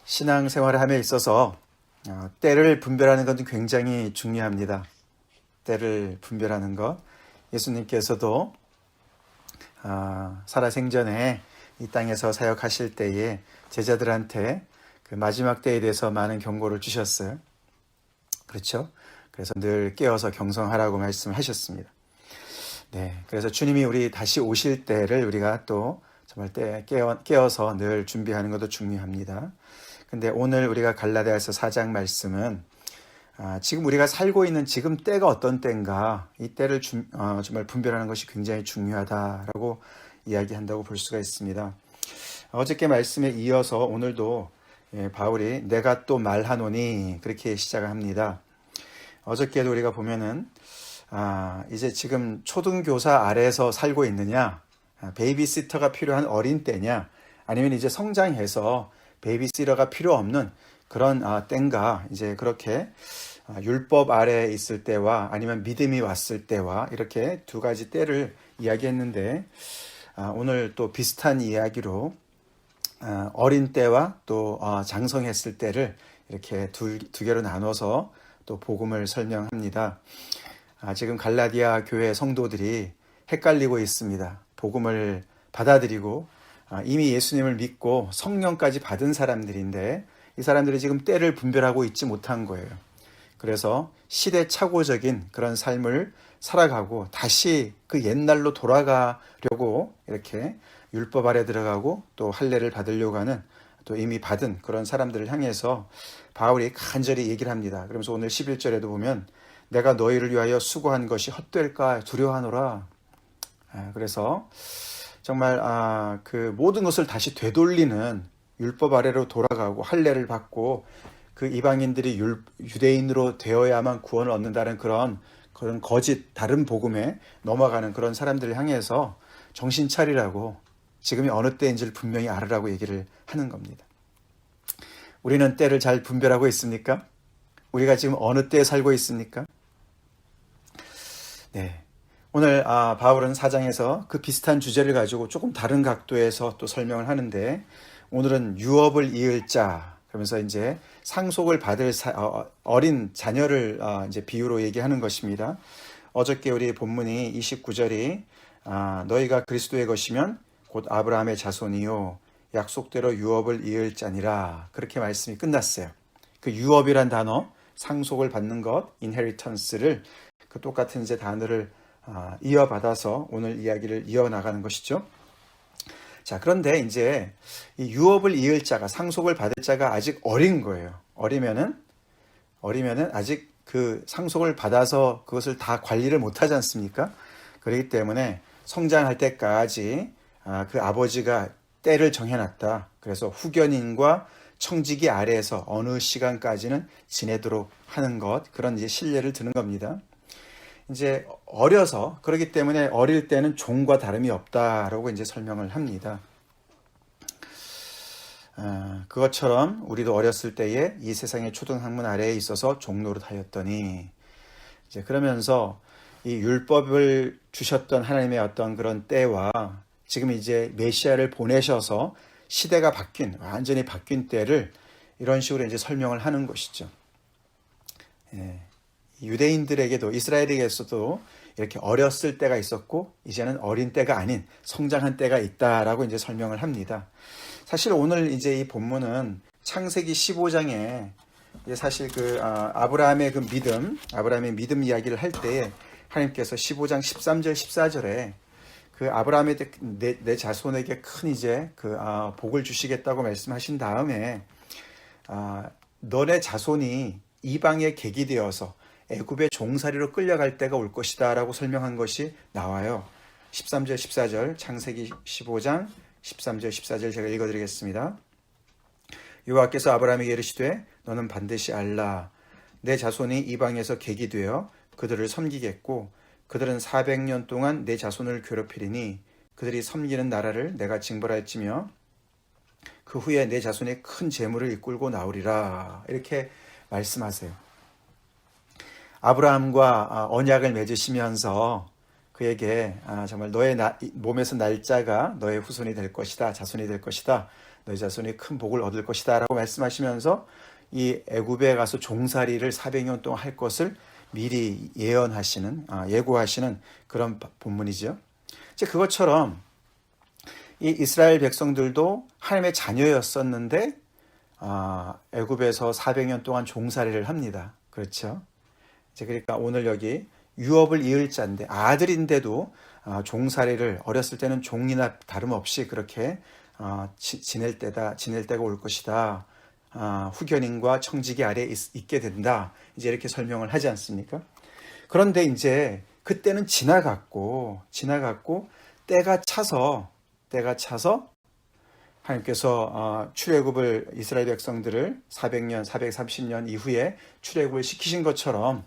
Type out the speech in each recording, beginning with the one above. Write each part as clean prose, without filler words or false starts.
신앙생활을 함에 있어서 때를 분별하는 것은 굉장히 중요합니다. 때를 분별하는 것. 예수님께서도 살아생전에 이 땅에서 사역하실 때에 제자들한테 그 마지막 때에 대해서 많은 경고를 주셨어요. 그렇죠? 그래서 늘 깨어서 경성하라고 말씀을 하셨습니다. 네, 그래서 주님이 우리 다시 오실 때를 우리가 또 정말 깨어서 늘 준비하는 것도 중요합니다. 근데 오늘 우리가 갈라디아서 4장 말씀은 지금 우리가 살고 있는 지금 때가 어떤 때인가, 이 때를 정말 분별하는 것이 굉장히 중요하다라고 이야기한다고 볼 수가 있습니다. 어저께 말씀에 이어서 오늘도 바울이 내가 또 말하노니 그렇게 시작을 합니다. 어저께도 우리가 보면은 이제 지금 초등교사 아래에서 살고 있느냐, 베이비시터가 필요한 어린 때냐, 아니면 이제 성장해서 베이비시터가 필요 없는 그런 때인가, 이제 그렇게 율법 아래에 있을 때와 아니면 믿음이 왔을 때와 이렇게 두 가지 때를 이야기했는데, 오늘 또 비슷한 이야기로 어린 때와 또 장성했을 때를 이렇게 두 개로 나눠서 또 복음을 설명합니다. 지금 갈라디아 교회 성도들이 헷갈리고 있습니다. 복음을 받아들이고 이미 예수님을 믿고 성령까지 받은 사람들인데 이 사람들이 지금 때를 분별하고 있지 못한 거예요. 그래서 시대착오적인 그런 삶을 살아가고 다시 그 옛날로 돌아가려고 이렇게 율법 아래 들어가고 또 할례를 받으려고 하는 또 이미 받은 그런 사람들을 향해서 바울이 간절히 얘기를 합니다. 그러면서 오늘 11절에도 보면 내가 너희를 위하여 수고한 것이 헛될까 두려워하노라. 그래서 정말 그 모든 것을 다시 되돌리는 율법 아래로 돌아가고 할례를 받고 그 이방인들이 유대인으로 되어야만 구원을 얻는다는 그런 거짓 다른 복음에 넘어가는 그런 사람들을 향해서 정신 차리라고, 지금이 어느 때인지를 분명히 알으라고 얘기를 하는 겁니다. 우리는 때를 잘 분별하고 있습니까? 우리가 지금 어느 때에 살고 있습니까? 네. 오늘 바울은 4장에서 그 비슷한 주제를 가지고 조금 다른 각도에서 또 설명을 하는데, 오늘은 유업을 이을 자, 그러면서 이제 상속을 받을 어린 자녀를 이제 비유로 얘기하는 것입니다. 어저께 우리 본문이 29절이 너희가 그리스도의 것이면 곧 아브라함의 자손이요 약속대로 유업을 이을 자니라, 그렇게 말씀이 끝났어요. 그 유업이란 단어, 상속을 받는 것, inheritance를 그 똑같은 이제 단어를 이어받아서 오늘 이야기를 이어나가는 것이죠. 자, 그런데 이제 이 유업을 이을 자가, 상속을 받을 자가 아직 어린 거예요. 어리면은 아직 그 상속을 받아서 그것을 다 관리를 못 하지 않습니까? 그렇기 때문에 성장할 때까지 그 아버지가 때를 정해놨다. 그래서 후견인과 청지기 아래에서 어느 시간까지는 지내도록 하는 것, 그런 이제 신뢰를 드는 겁니다. 이제 어려서 그렇기 때문에 어릴 때는 종과 다름이 없다라고 이제 설명을 합니다. 그것처럼 우리도 어렸을 때에 이 세상의 초등학문 아래에 있어서 종노릇 하였더니, 이제 그러면서 이 율법을 주셨던 하나님의 어떤 그런 때와 지금 이제 메시아를 보내셔서 시대가 완전히 바뀐 때를 이런 식으로 이제 설명을 하는 것이죠. 유대인들에게도, 이스라엘에게서도 이렇게 어렸을 때가 있었고 이제는 어린 때가 아닌 성장한 때가 있다라고 이제 설명을 합니다. 사실 오늘 이제 이 본문은 창세기 15장에 사실 그 아브라함의 믿음 이야기를 할 때에 하나님께서 15장 13절 14절에 그 아브라함의 내 자손에게 큰 이제 그 복을 주시겠다고 말씀하신 다음에 너네 자손이 이방의 객이 되어서 애굽의 종살이로 끌려갈 때가 올 것이다 라고 설명한 것이 나와요. 13절 14절 창세기 15장 13절 14절 제가 읽어드리겠습니다. 여호와께서 아브라함에게 이르시되 너는 반드시 알라. 내 자손이 이방에서 객이 되어 그들을 섬기겠고 그들은 400년 동안 내 자손을 괴롭히리니 그들이 섬기는 나라를 내가 징벌할지며 그 후에 내 자손이 큰 재물을 이끌고 나오리라, 이렇게 말씀하세요. 아브라함과 언약을 맺으시면서 그에게 정말 너의 몸에서 날 자가 너의 후손이 될 것이다, 자손이 될 것이다, 너희 자손이 큰 복을 얻을 것이다 라고 말씀하시면서 이 애굽에 가서 종살이를 400년 동안 할 것을 미리 예고하시는 그런 본문이죠. 이제 그것처럼 이 이스라엘 백성들도 하나님의 자녀였었는데 애굽에서 400년 동안 종살이를 합니다. 그렇죠? 이제 그러니까 오늘 여기 유업을 이을 자인데 아들인데도 종살이를 어렸을 때는 종이나 다름없이 그렇게 지낼 때가 올 것이다. 후견인과 청지기 아래에 있게 된다. 이제 이렇게 설명을 하지 않습니까? 그런데 이제 그때는 지나갔고 때가 차서 하나님께서 출애굽을 이스라엘 백성들을 430년 이후에 출애굽을 시키신 것처럼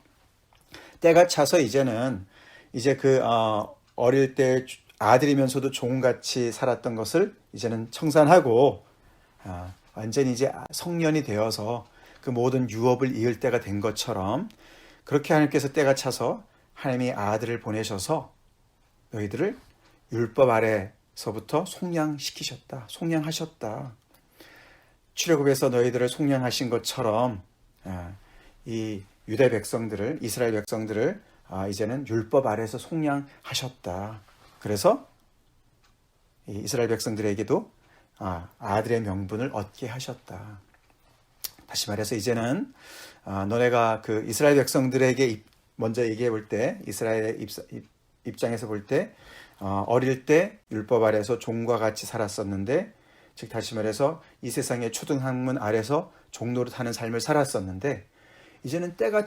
때가 차서 이제 그 어릴 때 아들이면서도 종같이 살았던 것을 이제는 청산하고 완전히 이제 성년이 되어서 그 모든 유업을 이을 때가 된 것처럼 그렇게 하나님께서 때가 차서 하나님이 아들을 보내셔서 너희들을 율법 아래서부터 속량하셨다. 출애굽에서 너희들을 속량하신 것처럼 이 유대 백성들을, 이스라엘 백성들을 이제는 율법 아래에서 속량하셨다. 그래서 이스라엘 백성들에게도 아들의 명분을 얻게 하셨다. 다시 말해서 이제는 너네가 그 이스라엘 백성들에게 먼저 얘기해 볼 때, 이스라엘의 입장에서 볼 때 어릴 때 율법 아래에서 종과 같이 살았었는데, 즉 다시 말해서 이 세상의 초등학문 아래서 종노릇 하는 삶을 살았었는데, 이제는 때가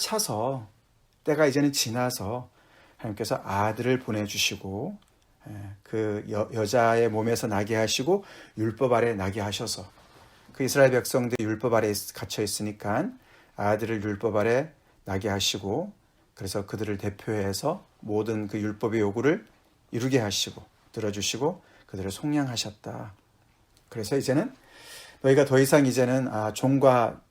이제는 지나서 하나님께서 아들을 보내주시고 그 여자의 몸에서 나게 하시고 율법 아래 나게 하셔서 그 이스라엘 백성들이 율법 아래 갇혀 있으니까 아들을 율법 아래 나게 하시고 그래서 그들을 대표해서 모든 그 율법의 요구를 이루게 하시고 들어주시고 그들을 속량하셨다. 그래서 이제는 너희가 더 이상 이제는 종과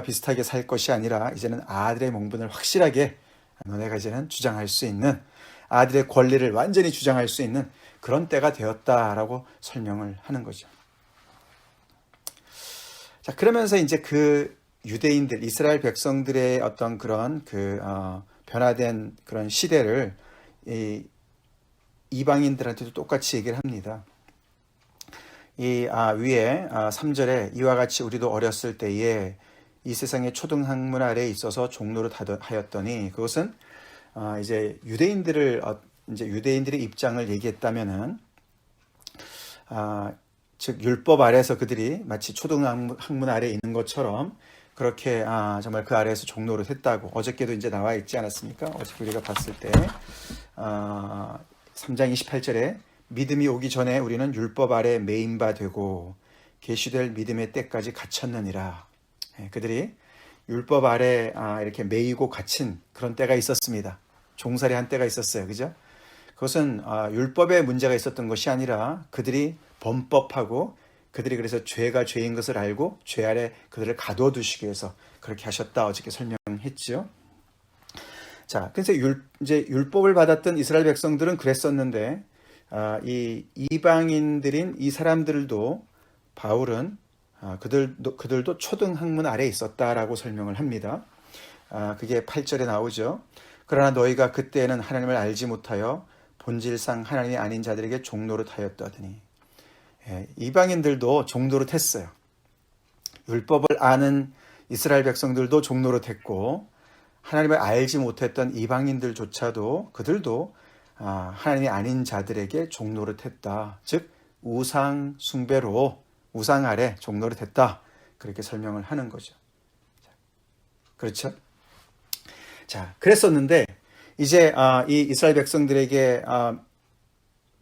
비슷하게 살 것이 아니라 이제는 아들의 명분을 확실하게 너네가 이제는 주장할 수 있는 아들의 권리를 완전히 주장할 수 있는 그런 때가 되었다라고 설명을 하는 거죠. 자, 그러면서 이제 그 유대인들, 이스라엘 백성들의 어떤 그런 변화된 그런 시대를 이방인들한테도 똑같이 얘기를 합니다. 위에 3절에 이와 같이 우리도 어렸을 때에 이 세상의 초등학문 아래에 있어서 종로를 하였더니 그것은 이제 유대인들의 입장을 얘기했다면은 즉 율법 아래에서 그들이 마치 초등학문 아래에 있는 것처럼 그렇게 정말 그 아래에서 종로를 했다고 어저께도 이제 나와 있지 않았습니까? 어저께 우리가 봤을 때 3장 28절에 믿음이 오기 전에 우리는 율법 아래 매인 바 되고 계시될 믿음의 때까지 갇혔느니라. 그들이 율법 아래 이렇게 매이고 갇힌 그런 때가 있었습니다. 종살이 한 때가 있었어요. 그죠? 그것은 율법에 문제가 있었던 것이 아니라 그들이 범법하고 그들이 그래서 죄가 죄인 것을 알고 죄 아래 그들을 가둬두시기 위해서 그렇게 하셨다. 어저께 설명했죠. 자, 그래서 이제 율법을 받았던 이스라엘 백성들은 그랬었는데 이 이방인들인 이 사람들도 바울은 그들도 초등학문 아래에 있었다라고 설명을 합니다. 그게 8절에 나오죠. 그러나 너희가 그때는 하나님을 알지 못하여 본질상 하나님이 아닌 자들에게 종노릇 하였다더니 이방인들도 종노릇 했어요. 율법을 아는 이스라엘 백성들도 종노릇 했고 하나님을 알지 못했던 이방인들조차도 그들도 하나님이 아닌 자들에게 종노릇 했다. 즉 우상 숭배로 우상 아래 종노릇 했다. 그렇게 설명을 하는 거죠. 그렇죠? 자, 그랬었는데 이제 이 이스라엘 백성들에게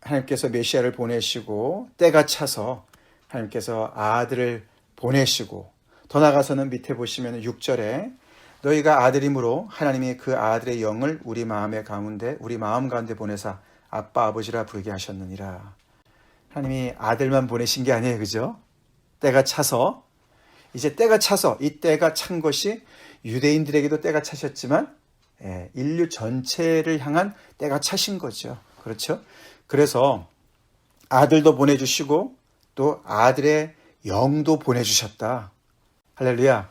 하나님께서 메시아를 보내시고 때가 차서 하나님께서 아들을 보내시고 더 나아가서는 밑에 보시면 6절에 너희가 아들이므로 하나님이 그 아들의 영을 우리 마음 가운데 보내사 아빠 아버지라 부르게 하셨느니라. 하나님이 아들만 보내신 게 아니에요. 그죠? 때가 차서 이 때가 찬 것이 유대인들에게도 때가 차셨지만 인류 전체를 향한 때가 차신 거죠. 그렇죠? 그래서 아들도 보내주시고 또 아들의 영도 보내주셨다. 할렐루야.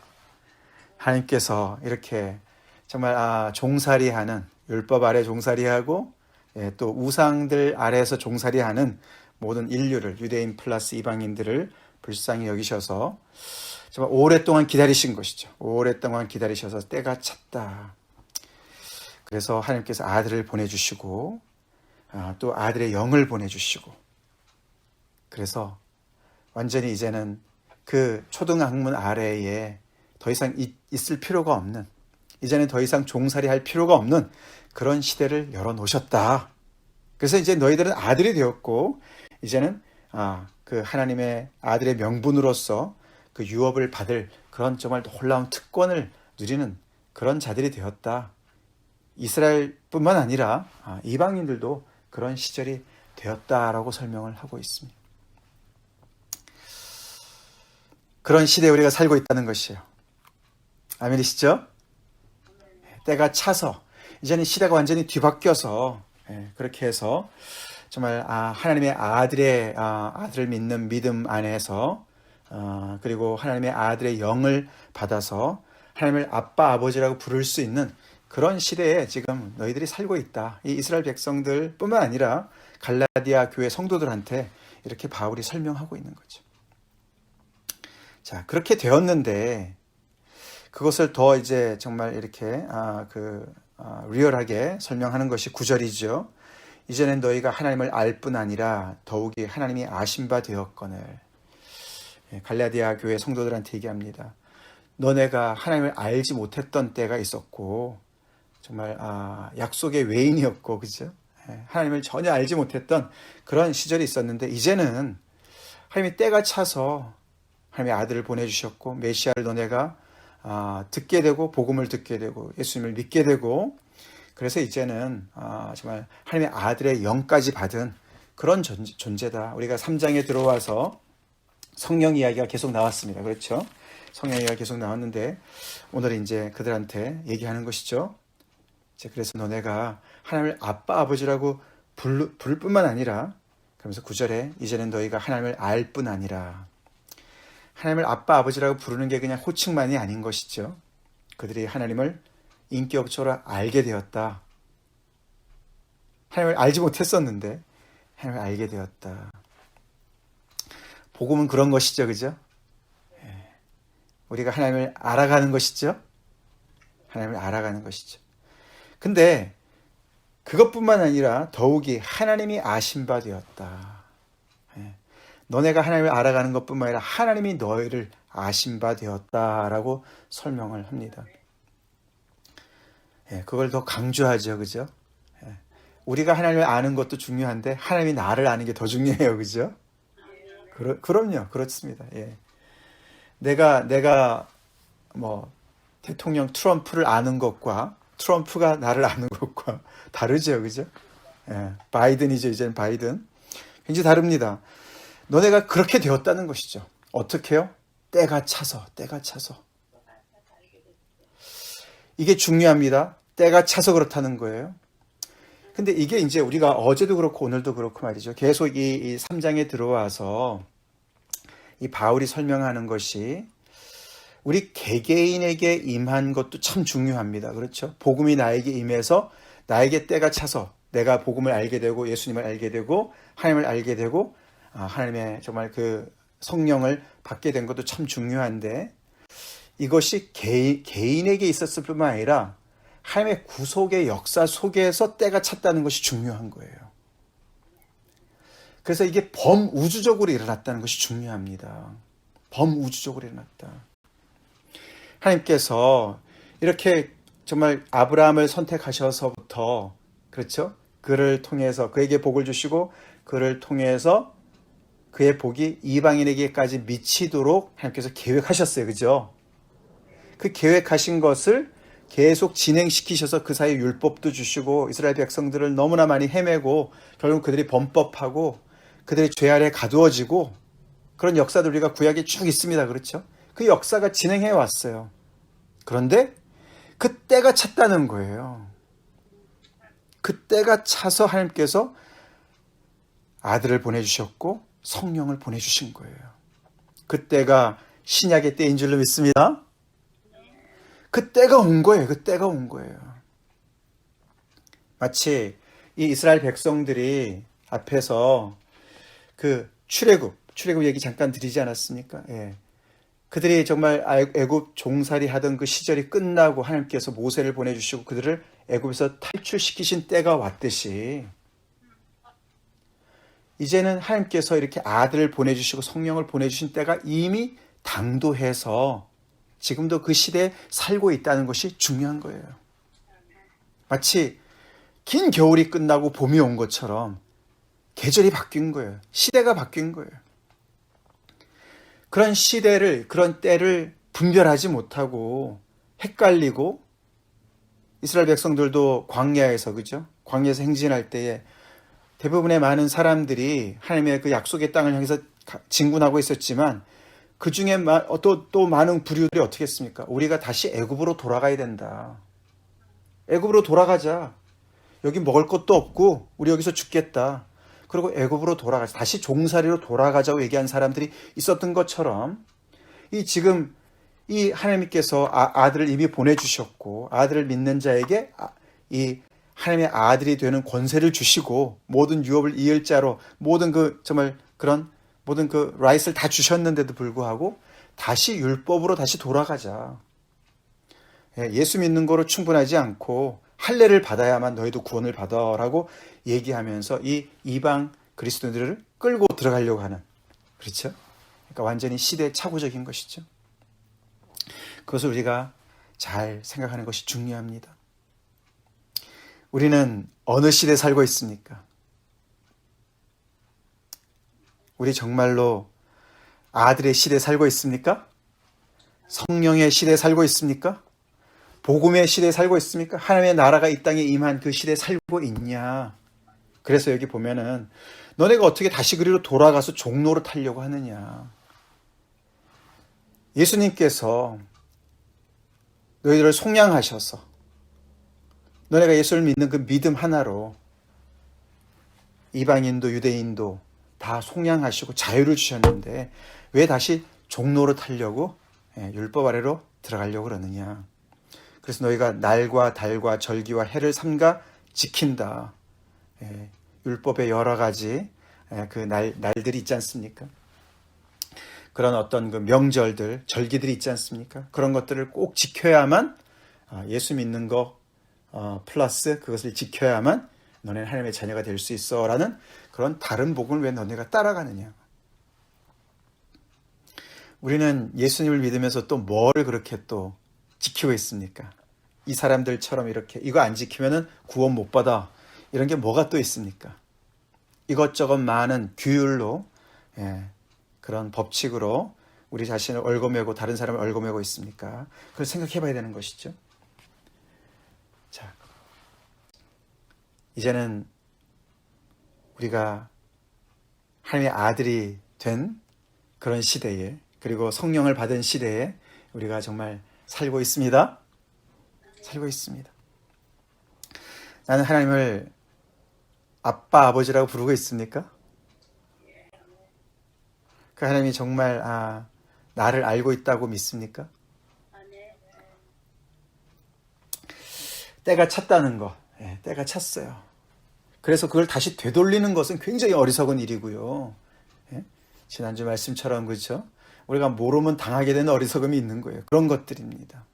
하나님께서 이렇게 정말 종살이하는, 율법 아래 종살이하고 또 우상들 아래에서 종살이하는 모든 인류를, 유대인 플러스 이방인들을 불쌍히 여기셔서 정말 오랫동안 기다리신 것이죠. 오랫동안 기다리셔서 때가 찼다. 그래서 하나님께서 아들을 보내주시고 또 아들의 영을 보내주시고, 그래서 완전히 이제는 그 초등학문 아래에 더 이상 있을 필요가 없는, 이제는 더 이상 종살이할 필요가 없는 그런 시대를 열어놓으셨다. 그래서 이제 너희들은 아들이 되었고, 이제는 그 하나님의 아들의 명분으로서 그 유업을 받을 그런 정말 놀라운 특권을 누리는 그런 자들이 되었다. 이스라엘뿐만 아니라 이방인들도 그런 시절이 되었다라고 설명을 하고 있습니다. 그런 시대에 우리가 살고 있다는 것이에요. 아멘이시죠? 때가 차서 이제는 시대가 완전히 뒤바뀌어서 그렇게 해서 정말 하나님의 아들을 믿는 믿음 안에서 그리고 하나님의 아들의 영을 받아서 하나님을 아빠 아버지라고 부를 수 있는 그런 시대에 지금 너희들이 살고 있다. 이 이스라엘 백성들 뿐만 아니라 갈라디아 교회 성도들한테 이렇게 바울이 설명하고 있는 거죠. 자, 그렇게 되었는데 그것을 더 이제 정말 이렇게 리얼하게 설명하는 것이 9절이죠. 이제는 너희가 하나님을 알 뿐 아니라 더욱이 하나님이 아신 바 되었거늘. 갈라디아 교회 성도들한테 얘기합니다. 너네가 하나님을 알지 못했던 때가 있었고, 정말 약속의 외인이었고, 그죠? 하나님을 전혀 알지 못했던 그런 시절이 있었는데, 이제는 하나님이 때가 차서 하나님의 아들을 보내주셨고, 메시아를 너네가 듣게 되고, 복음을 듣게 되고, 예수님을 믿게 되고, 그래서 이제는 정말 하나님의 아들의 영까지 받은 그런 존재다. 우리가 3장에 들어와서 성령 이야기가 계속 나왔습니다. 그렇죠? 성령 이야기가 계속 나왔는데 오늘은 이제 그들한테 얘기하는 것이죠. 그래서 너네가 하나님을 아빠 아버지라고 부를 뿐만 아니라, 그러면서 9절에 이제는 너희가 하나님을 알 뿐 아니라, 하나님을 아빠 아버지라고 부르는 게 그냥 호칭만이 아닌 것이죠. 그들이 하나님을 인격적으로 알게 되었다. 하나님을 알지 못했었는데 하나님을 알게 되었다. 복음은 그런 것이죠. 그죠? 우리가 하나님을 알아가는 것이죠. 하나님을 알아가는 것이죠. 근데 그것뿐만 아니라 더욱이 하나님이 아신 바 되었다. 너네가 하나님을 알아가는 것뿐만 아니라 하나님이 너희를 아신 바 되었다라고 설명을 합니다. 그걸 더 강조하죠. 그죠? 우리가 하나님을 아는 것도 중요한데 하나님이 나를 아는 게 더 중요해요. 그죠? 그럼요. 그렇습니다. 내가 뭐 대통령 트럼프를 아는 것과 트럼프가 나를 아는 것과 다르죠. 그죠? 바이든이죠. 이제는 바이든. 굉장히 다릅니다. 너네가 그렇게 되었다는 것이죠. 어떻게요? 때가 차서. 이게 중요합니다. 때가 차서 그렇다는 거예요. 근데 이게 이제 우리가 어제도 그렇고 오늘도 그렇고 말이죠. 계속 이 3장에 들어와서 이 바울이 설명하는 것이 우리 개개인에게 임한 것도 참 중요합니다. 그렇죠? 복음이 나에게 임해서 나에게 때가 차서 내가 복음을 알게 되고 예수님을 알게 되고 하나님을 알게 되고 하나님의 정말 그 성령을 받게 된 것도 참 중요한데, 이것이 개인에게 있었을 뿐만 아니라 하나님의 구속의 역사 속에서 때가 찼다는 것이 중요한 거예요. 그래서 이게 범우주적으로 일어났다는 것이 중요합니다. 범우주적으로 일어났다. 하나님께서 이렇게 정말 아브라함을 선택하셔서부터, 그렇죠? 그를 통해서 그에게 복을 주시고 그를 통해서 그의 복이 이방인에게까지 미치도록 하나님께서 계획하셨어요. 그죠? 그 계획하신 것을 계속 진행시키셔서 그 사이에 율법도 주시고 이스라엘 백성들을 너무나 많이 헤매고 결국 그들이 범법하고 그들이 죄 아래 가두어지고 그런 역사들 우리가 구약에 쭉 있습니다. 그렇죠? 그 역사가 진행해 왔어요. 그런데 그 때가 찼다는 거예요. 그 때가 차서 하나님께서 아들을 보내주셨고 성령을 보내주신 거예요. 그때가 신약의 때인 줄로 믿습니다. 그때가 온 거예요. 그때가 온 거예요. 마치 이 이스라엘 백성들이 앞에서 그 출애굽 얘기 잠깐 드리지 않았습니까? 예. 그들이 정말 애굽 종살이 하던 그 시절이 끝나고 하나님께서 모세를 보내주시고 그들을 애굽에서 탈출시키신 때가 왔듯이 이제는 하나님께서 이렇게 아들을 보내주시고 성령을 보내주신 때가 이미 당도해서 지금도 그 시대에 살고 있다는 것이 중요한 거예요. 마치 긴 겨울이 끝나고 봄이 온 것처럼 계절이 바뀐 거예요. 시대가 바뀐 거예요. 그런 시대를, 그런 때를 분별하지 못하고 헷갈리고 이스라엘 백성들도 광야에서, 그죠? 광야에서 행진할 때에 대부분의 많은 사람들이 하나님의 그 약속의 땅을 향해서 진군하고 있었지만 그 중에 또 많은 부류들이 어떻게 했습니까? 우리가 다시 애굽으로 돌아가야 된다. 애굽으로 돌아가자. 여기 먹을 것도 없고 우리 여기서 죽겠다. 그리고 애굽으로 돌아가자. 다시 종살이로 돌아가자고 얘기한 사람들이 있었던 것처럼 지금 이 하나님께서 아들을 이미 보내주셨고 아들을 믿는 자에게 이 하나님의 아들이 되는 권세를 주시고 모든 유업을 이을 자로 모든 그 정말 그런 모든 그 라이트를 다 주셨는데도 불구하고 다시 율법으로 다시 돌아가자. 예수 믿는 거로 충분하지 않고 할례를 받아야만 너희도 구원을 받아라고 얘기하면서 이 이방 그리스도인들을 끌고 들어가려고 하는, 그렇죠? 그러니까 완전히 시대 착오적인 것이죠. 그것을 우리가 잘 생각하는 것이 중요합니다. 우리는 어느 시대에 살고 있습니까? 우리 정말로 아들의 시대에 살고 있습니까? 성령의 시대에 살고 있습니까? 복음의 시대에 살고 있습니까? 하나님의 나라가 이 땅에 임한 그 시대에 살고 있냐? 그래서 여기 보면은 너네가 어떻게 다시 그리로 돌아가서 종로를 타려고 하느냐? 예수님께서 너희들을 속량하셔서 너네가 예수를 믿는 그 믿음 하나로 이방인도 유대인도 다 속량하시고 자유를 주셨는데 왜 다시 종로를 타려고 율법 아래로 들어가려고 그러느냐? 그래서 너희가 날과 달과 절기와 해를 삼가 지킨다. 율법의 여러 가지 그 날들이 있지 않습니까? 그런 어떤 그 명절들, 절기들이 있지 않습니까? 그런 것들을 꼭 지켜야만 예수 믿는 거 플러스 그것을 지켜야만 너네는 하나님의 자녀가 될 수 있어라는 그런 다른 복음을 왜 너네가 따라가느냐? 우리는 예수님을 믿으면서 또 뭐를 그렇게 또 지키고 있습니까? 이 사람들처럼 이렇게 이거 안 지키면은 구원 못 받아. 이런 게 뭐가 또 있습니까? 이것저것 많은 규율로 그런 법칙으로 우리 자신을 얽어매고 다른 사람을 얽어매고 있습니까? 그걸 생각해 봐야 되는 것이죠. 자, 이제는 우리가 하나님의 아들이 된 그런 시대에 그리고 성령을 받은 시대에 우리가 정말 살고 있습니다. 살고 있습니다. 나는 하나님을 아빠, 아버지라고 부르고 있습니까? 그 하나님이 정말 나를 알고 있다고 믿습니까? 때가 찼다는 거, 때가 찼어요. 그래서 그걸 다시 되돌리는 것은 굉장히 어리석은 일이고요. 지난주 말씀처럼 그렇죠? 우리가 모르면 당하게 되는 어리석음이 있는 거예요. 그런 것들입니다.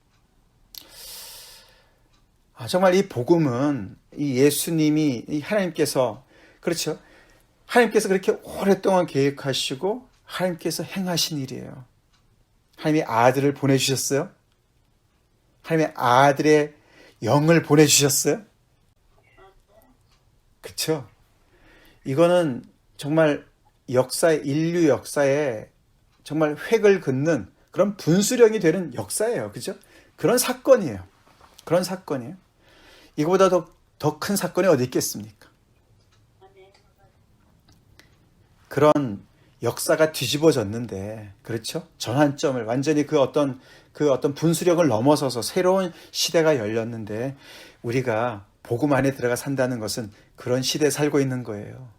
정말 이 복음은 이 예수님이 이 하나님께서 그렇죠? 하나님께서 그렇게 오랫동안 계획하시고 하나님께서 행하신 일이에요. 하나님의 아들을 보내주셨어요. 하나님의 아들의 영을 보내주셨어요. 그렇죠? 이거는 정말 인류 역사에 정말 획을 긋는 그런 분수령이 되는 역사예요. 그죠? 그런 사건이에요. 그런 사건이에요. 이거보다 더 큰 사건이 어디 있겠습니까? 그런 역사가 뒤집어졌는데, 그렇죠? 전환점을 완전히 그 어떤 분수령을 넘어서서 새로운 시대가 열렸는데, 우리가 복음 안에 들어가 산다는 것은 그런 시대에 살고 있는 거예요.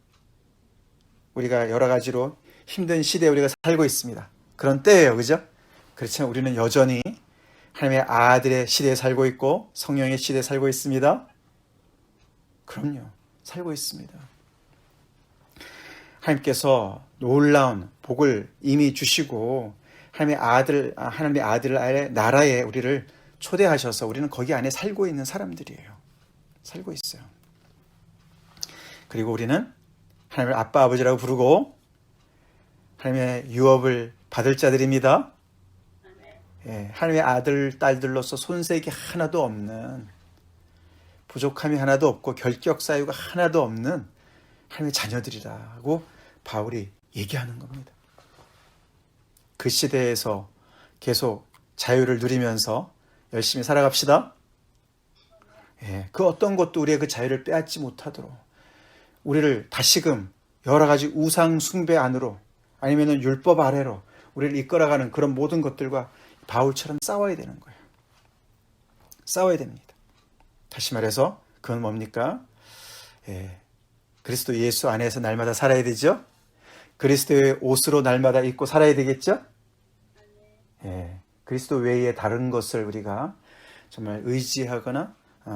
우리가 여러 가지로 힘든 시대에 우리가 살고 있습니다. 그런 때예요. 그죠? 그렇지만 우리는 여전히 하나님의 아들의 시대에 살고 있고 성령의 시대에 살고 있습니다. 그럼요. 살고 있습니다. 하나님께서 놀라운 복을 이미 주시고 하나님의 아들의 나라에 우리를 초대하셔서 우리는 거기 안에 살고 있는 사람들이에요. 살고 있어요. 그리고 우리는 하나님을 아빠 아버지라고 부르고 하나님의 유업을 받을 자들입니다. 예, 하나님의 아들 딸들로서 손색이 하나도 없는, 부족함이 하나도 없고 결격 사유가 하나도 없는 하나님의 자녀들이라고 바울이 얘기하는 겁니다. 그 시대에서 계속 자유를 누리면서 열심히 살아갑시다. 예, 그 어떤 것도 우리의 그 자유를 빼앗지 못하도록 우리를 다시금 여러 가지 우상 숭배 안으로 아니면 율법 아래로 우리를 이끌어가는 그런 모든 것들과 바울처럼 싸워야 되는 거예요. 싸워야 됩니다. 다시 말해서 그건 뭡니까? 예, 그리스도 예수 안에서 날마다 살아야 되죠. 그리스도의 옷으로 날마다 입고 살아야 되겠죠. 예, 그리스도 외에 다른 것을 우리가 정말 의지하거나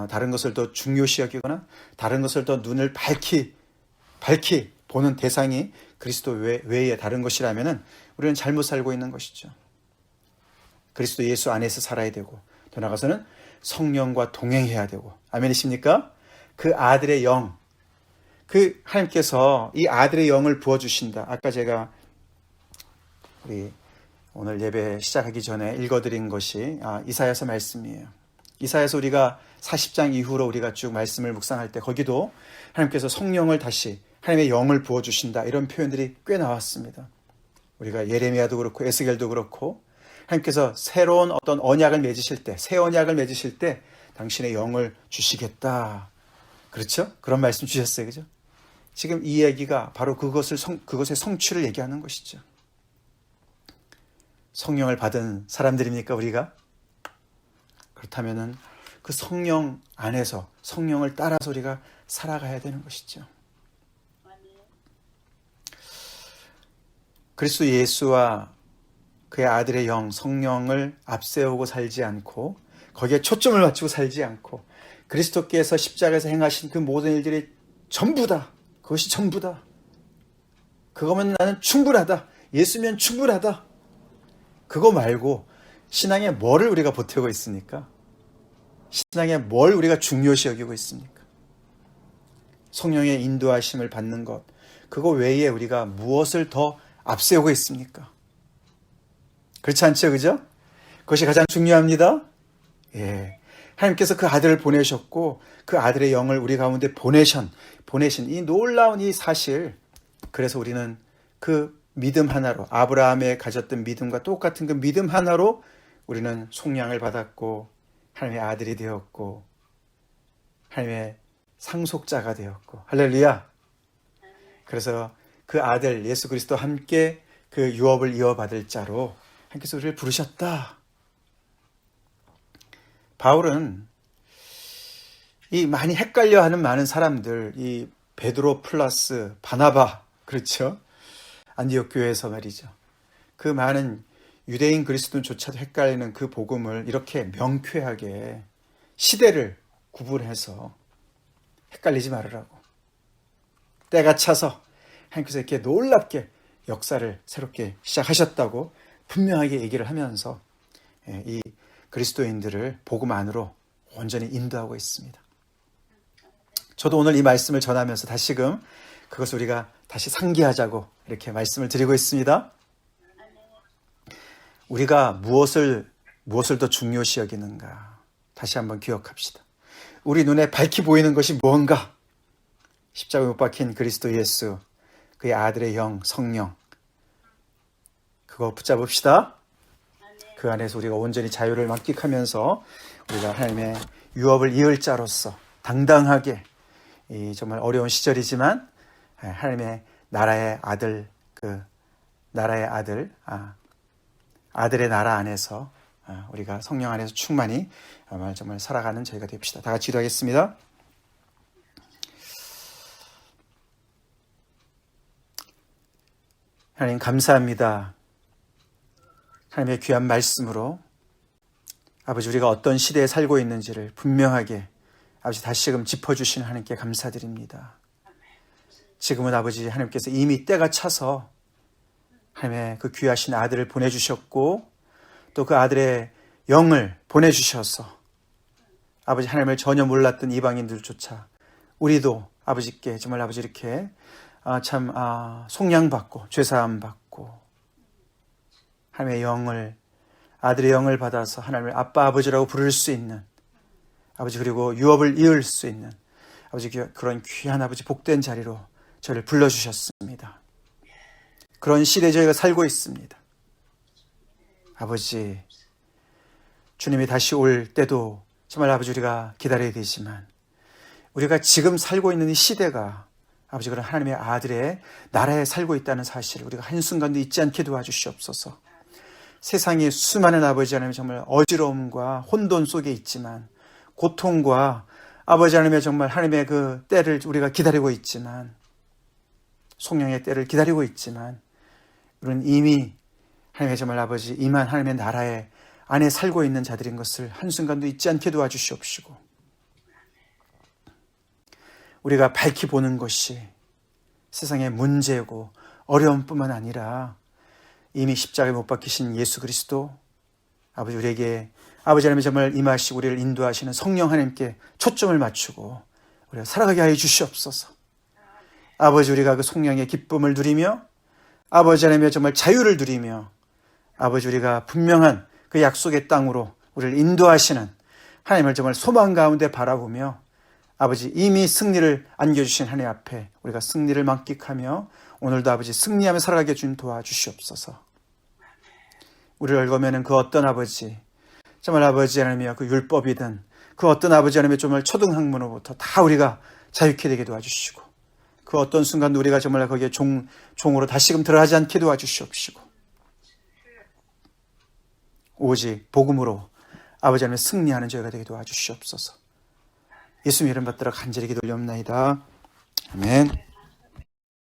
다른 것을 더 중요시 여기거나 다른 것을 더 눈을 밝히 보는 대상이 그리스도 외에 다른 것이라면 우리는 잘못 살고 있는 것이죠. 그리스도 예수 안에서 살아야 되고 더 나아가서는 성령과 동행해야 되고, 아멘이십니까? 그 아들의 영, 그 하나님께서 이 아들의 영을 부어주신다. 아까 제가 우리 오늘 예배 시작하기 전에 읽어드린 것이 이사야서 말씀이에요. 이사야서 우리가 40장 이후로 우리가 쭉 말씀을 묵상할 때 거기도 하나님께서 성령을 다시 하나님의 영을 부어주신다 이런 표현들이 꽤 나왔습니다. 우리가 예레미야도 그렇고 에스겔도 그렇고 하나님께서 새로운 어떤 언약을 맺으실 때, 새 언약을 맺으실 때 당신의 영을 주시겠다. 그렇죠? 그런 말씀 주셨어요. 그죠? 지금 이 얘기가 바로 그것의 성취를 얘기하는 것이죠. 성령을 받은 사람들입니까, 우리가? 그렇다면은 그 성령 안에서 성령을 따라서 우리가 살아가야 되는 것이죠. 그리스도 예수와 그의 아들의 영, 성령을 앞세우고 살지 않고 거기에 초점을 맞추고 살지 않고 그리스도께서 십자가에서 행하신 그 모든 일들이 전부다. 그것이 전부다. 그거면 나는 충분하다. 예수면 충분하다. 그거 말고 신앙에 뭐를 우리가 보태고 있습니까? 신앙에 뭘 우리가 중요시 여기고 있습니까? 성령의 인도하심을 받는 것, 그거 외에 우리가 무엇을 더 앞세우고 있습니까? 그렇지 않죠, 그죠? 그것이 가장 중요합니다. 예, 하나님께서 그 아들을 보내셨고 그 아들의 영을 우리 가운데 보내신 이 놀라운 이 사실, 그래서 우리는 그 믿음 하나로, 아브라함의 가졌던 믿음과 똑같은 그 믿음 하나로 우리는 속량을 받았고 하나님의 아들이 되었고 하나님의 상속자가 되었고, 할렐루야. 그래서 그 아들 예수 그리스도와 함께 그 유업을 이어받을 자로 하나님께서 우리를 부르셨다. 바울은 이 많이 헷갈려하는 많은 사람들, 이 베드로 플러스 바나바, 그렇죠? 안디옥 교회에서 말이죠. 그 많은 유대인 그리스도인조차도 헷갈리는 그 복음을 이렇게 명쾌하게 시대를 구분해서 헷갈리지 말으라고, 때가 차서 하나님께서 이렇게 놀랍게 역사를 새롭게 시작하셨다고 분명하게 얘기를 하면서 이 그리스도인들을 복음 안으로 온전히 인도하고 있습니다. 저도 오늘 이 말씀을 전하면서 다시금 그것을 우리가 다시 상기하자고 이렇게 말씀을 드리고 있습니다. 우리가 무엇을 더 중요시 여기는가 다시 한번 기억합시다. 우리 눈에 밝히 보이는 것이 무언가? 십자가에 못 박힌 그리스도 예수, 그의 아들의 영, 성령, 그거 붙잡읍시다. 그 안에서 우리가 온전히 자유를 만끽하면서 우리가 하나님의 유업을 이을 자로서 당당하게, 이 정말 어려운 시절이지만 하나님의 나라의 아들, 아들의 나라 안에서 우리가 성령 안에서 충만히 정말 살아가는 저희가 됩시다. 다 같이 기도하겠습니다. 하나님 감사합니다. 하나님의 귀한 말씀으로 아버지 우리가 어떤 시대에 살고 있는지를 분명하게 아버지 다시금 짚어주시는 하나님께 감사드립니다. 지금은 아버지 하나님께서 이미 때가 차서 하나님의 그 귀하신 아들을 보내주셨고 또 그 아들의 영을 보내주셔서 아버지 하나님을 전혀 몰랐던 이방인들조차 우리도 아버지께 정말 아버지 이렇게 속량받고 죄사함 받고 하나님의 영을 아들의 영을 받아서 하나님을 아빠 아버지라고 부를 수 있는 아버지 그리고 유업을 이을 수 있는 아버지 그런 귀한 아버지 복된 자리로 저를 불러주셨습니다. 그런 시대에 저희가 살고 있습니다. 아버지 주님이 다시 올 때도 정말 아버지 우리가 기다려야 되지만 우리가 지금 살고 있는 이 시대가 아버지 그런 하나님의 아들의 나라에 살고 있다는 사실을 우리가 한순간도 잊지 않게 도와주시옵소서. 세상이 수많은 아버지 하나님 정말 어지러움과 혼돈 속에 있지만 고통과 아버지 하나님의 정말 하나님의 그 때를 우리가 기다리고 있지만 성령의 때를 기다리고 있지만 우리는 이미 하나님의 정말 아버지 임한 하나님의 나라에 안에 살고 있는 자들인 것을 한순간도 잊지 않게 도와주시옵시고 우리가 밝히 보는 것이 세상의 문제고 어려움뿐만 아니라 이미 십자가에 못 박히신 예수 그리스도 아버지 우리에게 아버지 하나님 정말 임하시고 우리를 인도하시는 성령 하나님께 초점을 맞추고 우리가 살아가게 하여 주시옵소서. 아버지 우리가 그 성령의 기쁨을 누리며 아버지 하나님의 정말 자유를 누리며 아버지 우리가 분명한 그 약속의 땅으로 우리를 인도하시는 하나님을 정말 소망 가운데 바라보며 아버지 이미 승리를 안겨주신 하나님 앞에 우리가 승리를 만끽하며 오늘도 아버지 승리하며 살아가게 준 도와주시옵소서. 우리를 얽으면 그 어떤 아버지 정말 아버지 하나님이여 그 율법이든 그 어떤 아버지 하나님의 정말 초등학문으로부터 다 우리가 자유케 되게 도와주시고 그 어떤 순간도 우리가 정말 거기에 종으로 다시금 들어가지 않게 도와주시옵시고 오직 복음으로 아버지 하나님의 승리하는 저희가 되게 도와주시옵소서. 예수님 이름 받들어 간절히 기도 올리옵나이다. 아멘.